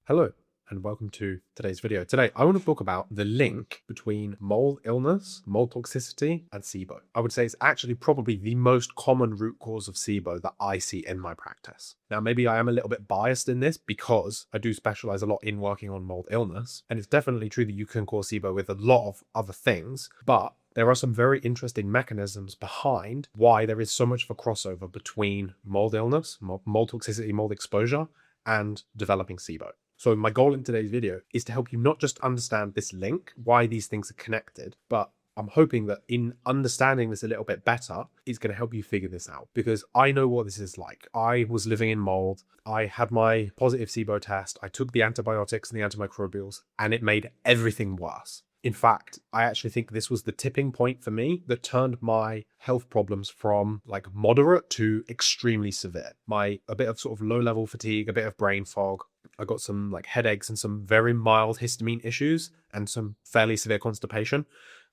Hello and welcome to today's video. Today, I want to talk about the link between mold illness, mold toxicity, and SIBO. I would say it's actually probably the most common root cause of SIBO that I see in my practice. Now, maybe I am a little bit biased in this because I do specialize a lot in working on mold illness. And it's definitely true that you can cause SIBO with a lot of other things, but there are some very interesting mechanisms behind why there is so much of a crossover between mold illness, mold toxicity, mold exposure, and developing SIBO. So my goal in today's video is to help you not just understand this link, why these things are connected, but I'm hoping that in understanding this a little bit better, it's going to help you figure this out, because I know what this is like. I was living in mold. I had my positive SIBO test. I took the antibiotics and the antimicrobials, and it made everything worse. In fact, I actually think this was the tipping point for me that turned my health problems from like moderate to extremely severe. A bit of sort of low level fatigue, a bit of brain fog. I got some like headaches and some very mild histamine issues and some fairly severe constipation.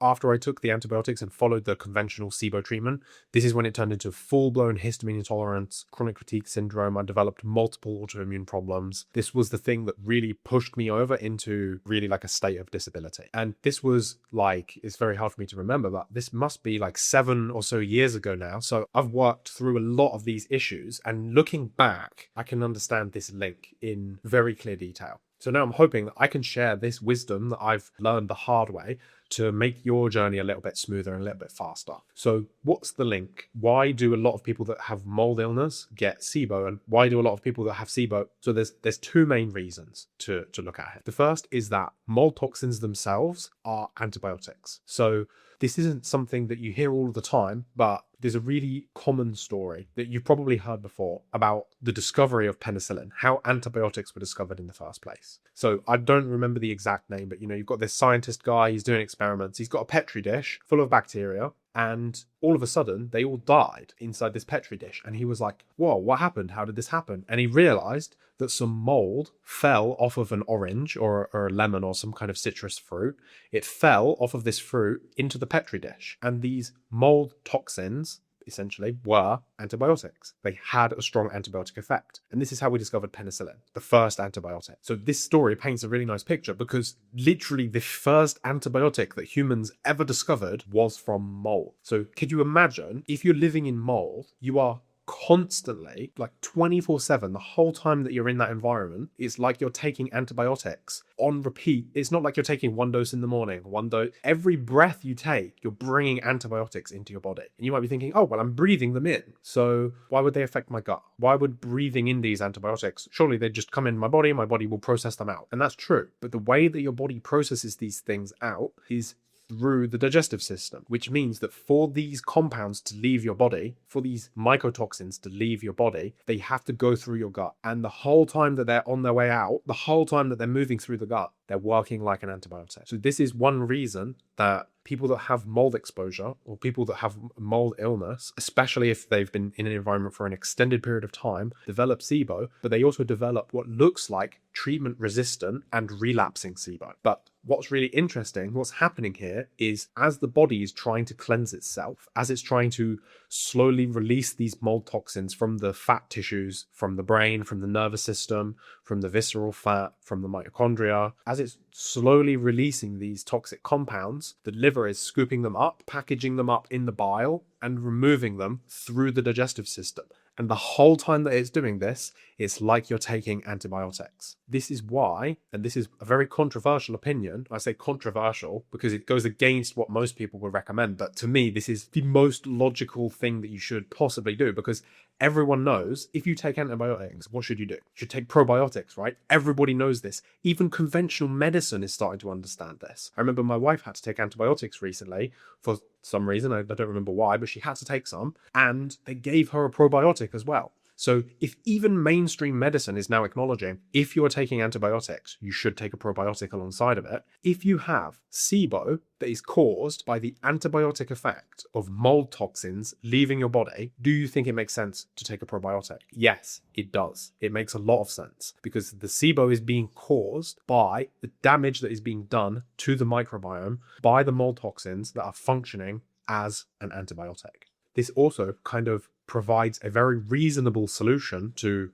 After I took the antibiotics and followed the conventional SIBO treatment, this is when it turned into full-blown histamine intolerance, chronic fatigue syndrome. I developed multiple autoimmune problems. This was the thing that really pushed me over into really like a state of disability. And this was like, it's very hard for me to remember, but this must be like 7 or so years ago now. So I've worked through a lot of these issues, and looking back, I can understand this link in very clear detail. So now I'm hoping that I can share this wisdom that I've learned the hard way to make your journey a little bit smoother and a little bit faster. So what's the link? Why do a lot of people that have mold illness get SIBO, and why do a lot of people that have SIBO? So there's two main reasons to look at here. The first is that mold toxins themselves are antibiotics. So this isn't something that you hear all the time, but there's a really common story that you've probably heard before about the discovery of penicillin, how antibiotics were discovered in the first place. So I don't remember the exact name, but you've got this scientist guy, he's doing experiments, he's got a petri dish full of bacteria, and all of a sudden they all died inside this petri dish. And he was like, whoa, what happened? How did this happen? And he realized that some mold fell off of an orange or a lemon or some kind of citrus fruit. It fell off of this fruit into the petri dish. And these mold toxins essentially were antibiotics. They had a strong antibiotic effect. And this is how we discovered penicillin, the first antibiotic. So this story paints a really nice picture, because literally the first antibiotic that humans ever discovered was from mold. So could you imagine if you're living in mold, you are constantly, like 24/7, the whole time that you're in that environment, it's like you're taking antibiotics on repeat. It's not like you're taking one dose in the morning, one dose. Every breath you take, you're bringing antibiotics into your body. And you might be thinking, oh, well, I'm breathing them in, so why would they affect my gut? Why would breathing in these antibiotics, surely they'd just come in my body will process them out. And that's true. But the way that your body processes these things out is through the digestive system, which means that for these compounds to leave your body, for these mycotoxins to leave your body, they have to go through your gut. And the whole time that they're on their way out, the whole time that they're moving through the gut, they're working like an antibiotic. So this is one reason that people that have mold exposure or people that have mold illness, especially if they've been in an environment for an extended period of time, develop SIBO, but they also develop what looks like treatment resistant and relapsing SIBO. But what's really interesting, what's happening here is as the body is trying to cleanse itself, as it's trying to slowly release these mold toxins from the fat tissues, from the brain, from the nervous system, from the visceral fat, from the mitochondria, as it's slowly releasing these toxic compounds, the liver is scooping them up, packaging them up in the bile, and removing them through the digestive system. And the whole time that it's doing this, it's like you're taking antibiotics. This is why, and this is a very controversial opinion. I say controversial because it goes against what most people would recommend. But to me, this is the most logical thing that you should possibly do, because everyone knows if you take antibiotics, what should you do? You should take probiotics, right? Everybody knows this. Even conventional medicine is starting to understand this. I remember my wife had to take antibiotics recently for some reason. I don't remember why, but she had to take some, and they gave her a probiotic as well. So if even mainstream medicine is now acknowledging, if you're taking antibiotics, you should take a probiotic alongside of it. If you have SIBO that is caused by the antibiotic effect of mold toxins leaving your body, do you think it makes sense to take a probiotic? Yes, it does. It makes a lot of sense, because the SIBO is being caused by the damage that is being done to the microbiome by the mold toxins that are functioning as an antibiotic. This also kind of provides a very reasonable solution to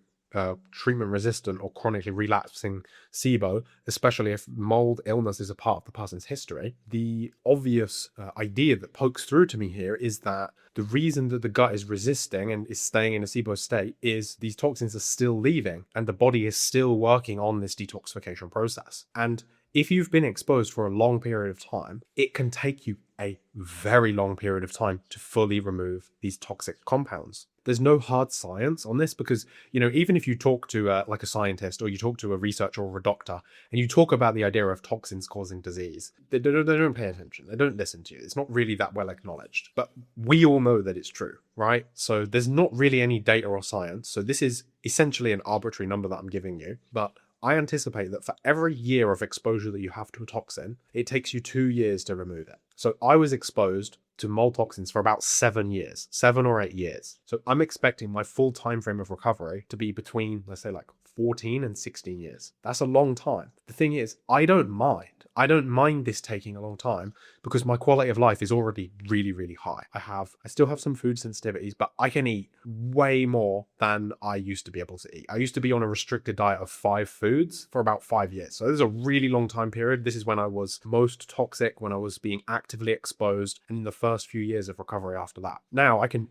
treatment resistant or chronically relapsing SIBO, especially if mold illness is a part of the person's history, the obvious idea that pokes through to me here is that the reason that the gut is resisting and is staying in a SIBO state is these toxins are still leaving and the body is still working on this detoxification process. And if you've been exposed for a long period of time, it can take you a very long period of time to fully remove these toxic compounds. There's no hard science on this because, even if you talk to like a scientist or you talk to a researcher or a doctor and you talk about the idea of toxins causing disease, they don't pay attention. They don't listen to you. It's not really that well acknowledged, but we all know that it's true, right? So there's not really any data or science. So this is essentially an arbitrary number that I'm giving you, but I anticipate that for every year of exposure that you have to a toxin, it takes you 2 years to remove it. So I was exposed to mold toxins for about 7 years, 7 or 8 years. So I'm expecting my full time frame of recovery to be between, let's say, like 14 and 16 years. That's a long time. The thing is, I don't mind. I don't mind this taking a long time because my quality of life is already really, really high. I still have some food sensitivities, but I can eat way more than I used to be able to eat. I used to be on a restricted diet of 5 foods for about 5 years. So this is a really long time period. This is when I was most toxic, when I was being actively exposed, and in the first few years of recovery after that. Now I can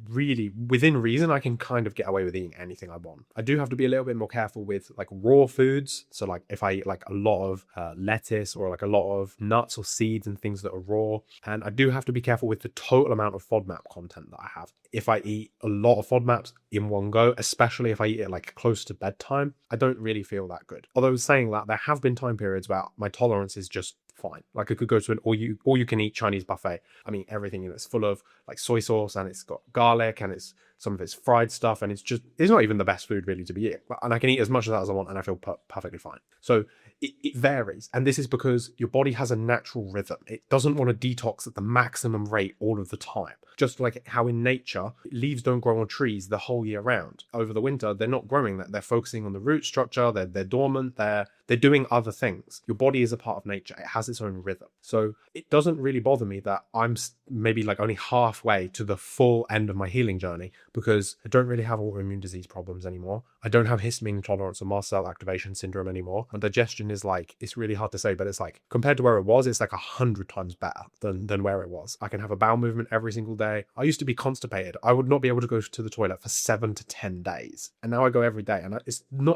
really, within reason, I can kind of get away with eating anything I want. I do have to be a little bit more careful with like raw foods. So like if I eat like a lot of lettuce or like a lot of nuts or seeds and things that are raw, and I do have to be careful with the total amount of FODMAP content that I have. If I eat a lot of FODMAPs in one go, especially if I eat it like close to bedtime, I don't really feel that good. Although saying that, there have been time periods where my tolerance is just fine. Like I could go to an all you can eat Chinese buffet. I mean, everything in it's full of like soy sauce and it's got garlic and it's some of it's fried stuff and it's not even the best food really to be eating. And I can eat as much of that as I want and I feel perfectly fine. So it varies. And this is because your body has a natural rhythm. It doesn't want to detox at the maximum rate all of the time. Just like how in nature, leaves don't grow on trees the whole year round. Over the winter, they're not growing that. They're focusing on the root structure. They're dormant. They're doing other things. Your body is a part of nature. It has its own rhythm. So it doesn't really bother me that I'm maybe like only halfway to the full end of my healing journey because I don't really have autoimmune disease problems anymore. I don't have histamine intolerance or mast cell activation syndrome anymore. My digestion is like, it's really hard to say, but it's like compared to where it was, it's like 100 times better than where it was. I can have a bowel movement every single day. I used to be constipated. I would not be able to go to the toilet for 7 to 10 days. And now I go every day and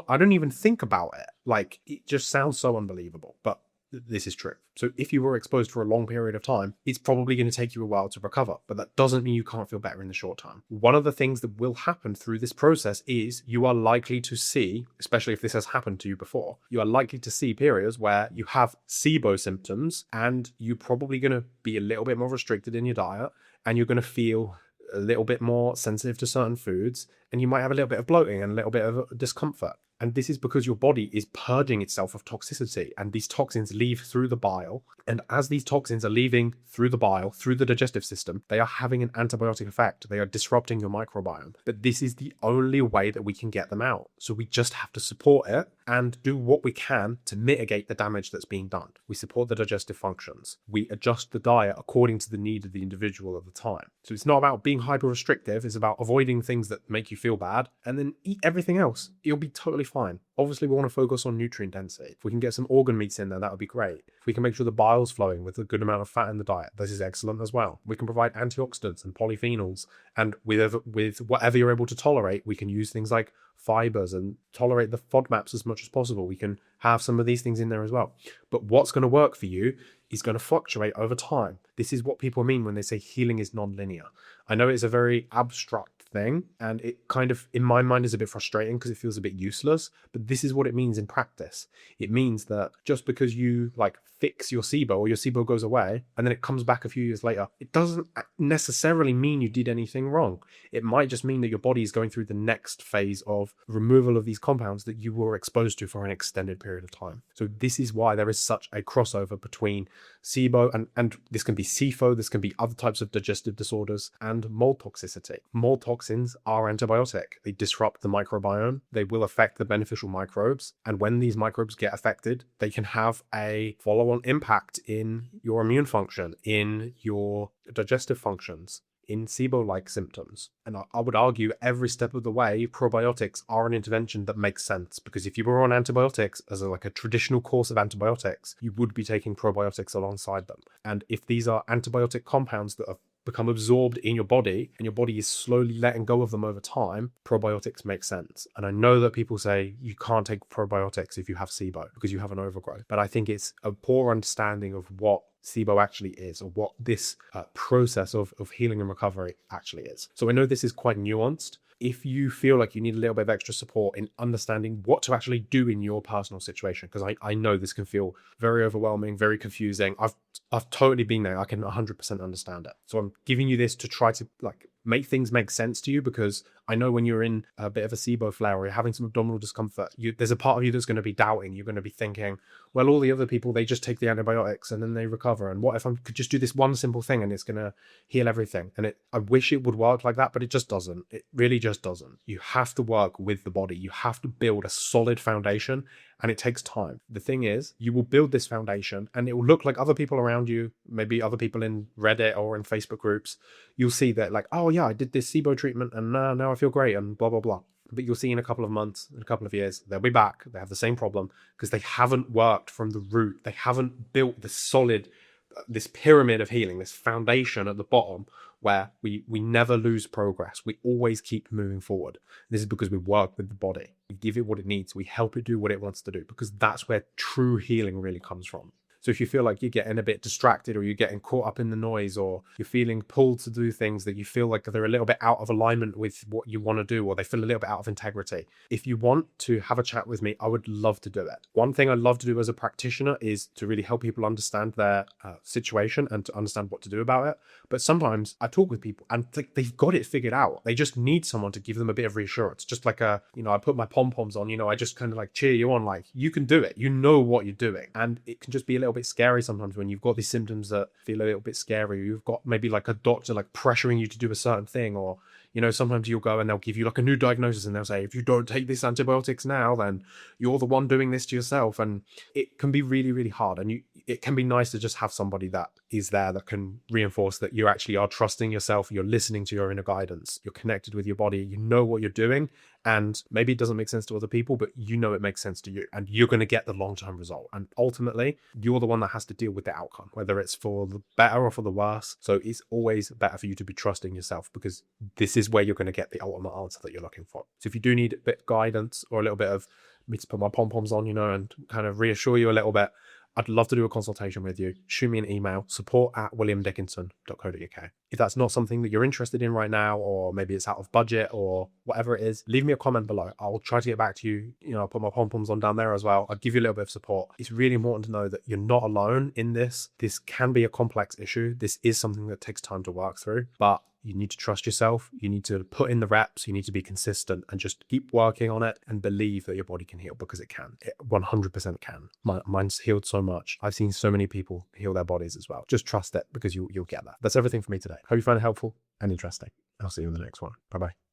I don't even think about it. Like it just sounds so unbelievable, but this is true. So if you were exposed for a long period of time, it's probably going to take you a while to recover, but that doesn't mean you can't feel better in the short term. One of the things that will happen through this process is you are likely to see, especially if this has happened to you before, you are likely to see periods where you have SIBO symptoms and you're probably going to be a little bit more restricted in your diet and you're going to feel a little bit more sensitive to certain foods and you might have a little bit of bloating and a little bit of discomfort. And this is because your body is purging itself of toxicity and these toxins leave through the bile. And as these toxins are leaving through the bile, through the digestive system, they are having an antibiotic effect. They are disrupting your microbiome. But this is the only way that we can get them out. So we just have to support it and do what we can to mitigate the damage that's being done. We support the digestive functions. We adjust the diet according to the need of the individual at the time. So it's not about being hyper restrictive. It's about avoiding things that make you feel bad and then eat everything else. You'll be totally fine. Obviously, we want to focus on nutrient density. If we can get some organ meats in there, that would be great. If we can make sure the bile's flowing with a good amount of fat in the diet, this is excellent as well. We can provide antioxidants and polyphenols, and with whatever you're able to tolerate, we can use things like fibers and tolerate the FODMAPs as much as possible. We can have some of these things in there as well. But what's going to work for you is going to fluctuate over time. This is what people mean when they say healing is nonlinear. I know it's a very abstract thing and it kind of in my mind is a bit frustrating because it feels a bit useless, but this is what it means in practice. It means that just because you like fix your SIBO or your SIBO goes away and then it comes back a few years later, it doesn't necessarily mean you did anything wrong. It might just mean that your body is going through the next phase of removal of these compounds that you were exposed to for an extended period of time. So this is why there is such a crossover between SIBO and this can be SIFO, this can be other types of digestive disorders, and mold toxicity. Mold toxins are antibiotic. They disrupt the microbiome. They will affect the beneficial microbes. And when these microbes get affected, they can have a follow-on impact in your immune function, in your digestive functions, in SIBO-like symptoms. And I would argue every step of the way, probiotics are an intervention that makes sense, because if you were on antibiotics as like a traditional course of antibiotics, you would be taking probiotics alongside them. And if these are antibiotic compounds that have become absorbed in your body and your body is slowly letting go of them over time, probiotics make sense. And I know that people say you can't take probiotics if you have SIBO because you have an overgrowth, but I think it's a poor understanding of what SIBO actually is, or what this process of healing and recovery actually is. So I know this is quite nuanced. If you feel like you need a little bit of extra support in understanding what to actually do in your personal situation, because I know this can feel very overwhelming, very confusing. I've totally been there. I can 100% understand it. So I'm giving you this to try to like make things make sense to you, because I know when you're in a bit of a SIBO flare or you're having some abdominal discomfort, there's a part of you that's going to be doubting. You're going to be thinking, well, all the other people, they just take the antibiotics and then they recover. And what if I could just do this one simple thing and it's going to heal everything? And I wish it would work like that, but it just doesn't. It really just doesn't. You have to work with the body. You have to build a solid foundation, and it takes time. The thing is, you will build this foundation and it will look like other people around you, maybe other people in Reddit or in Facebook groups. You'll see that like, oh yeah, I did this SIBO treatment and now I feel great and blah, blah, blah. But you'll see in a couple of months, in a couple of years, they'll be back. They have the same problem because they haven't worked from the root. They haven't built the solid, this pyramid of healing, this foundation at the bottom where we never lose progress. We always keep moving forward. This is because we work with the body. We give it what it needs. We help it do what it wants to do, because that's where true healing really comes from. So if you feel like you're getting a bit distracted, or you're getting caught up in the noise, or you're feeling pulled to do things that you feel like they're a little bit out of alignment with what you want to do, or they feel a little bit out of integrity, if you want to have a chat with me, I would love to do it. One thing I love to do as a practitioner is to really help people understand their situation and to understand what to do about it. But sometimes I talk with people and they've got it figured out. They just need someone to give them a bit of reassurance. Just like I put my pom-poms on, I just kind of like cheer you on, like, you can do it. You know what you're doing. And it can just be a little bit scary sometimes when you've got these symptoms that feel a little bit scary. You've got maybe like a doctor like pressuring you to do a certain thing, or sometimes you'll go and they'll give you like a new diagnosis and they'll say, if you don't take this antibiotics now, then you're the one doing this to yourself. And it can be really, really hard. And it can be nice to just have somebody that is there that can reinforce that you actually are trusting yourself, you're listening to your inner guidance, you're connected with your body, you know what you're doing. And maybe it doesn't make sense to other people, but it makes sense to you, and you're going to get the long-term result. And ultimately, you're the one that has to deal with the outcome, whether it's for the better or for the worse. So it's always better for you to be trusting yourself, because this is where you're going to get the ultimate answer that you're looking for. So if you do need a bit of guidance or a little bit of me to put my pom-poms on, and kind of reassure you a little bit, I'd love to do a consultation with you. Shoot me an email, support@williamdickinson.co.uk. If that's not something that you're interested in right now, or maybe it's out of budget or whatever it is, leave me a comment below. I'll try to get back to you. I'll put my pom-poms on down there as well. I'll give you a little bit of support. It's really important to know that you're not alone in this. This can be a complex issue. This is something that takes time to work through, but you need to trust yourself. You need to put in the reps. You need to be consistent and just keep working on it and believe that your body can heal, because it can. It 100% can. Mine's healed so much. I've seen so many people heal their bodies as well. Just trust it, because you'll get that. That's everything for me today. Hope you find it helpful and interesting. I'll see you in the next one. Bye-bye.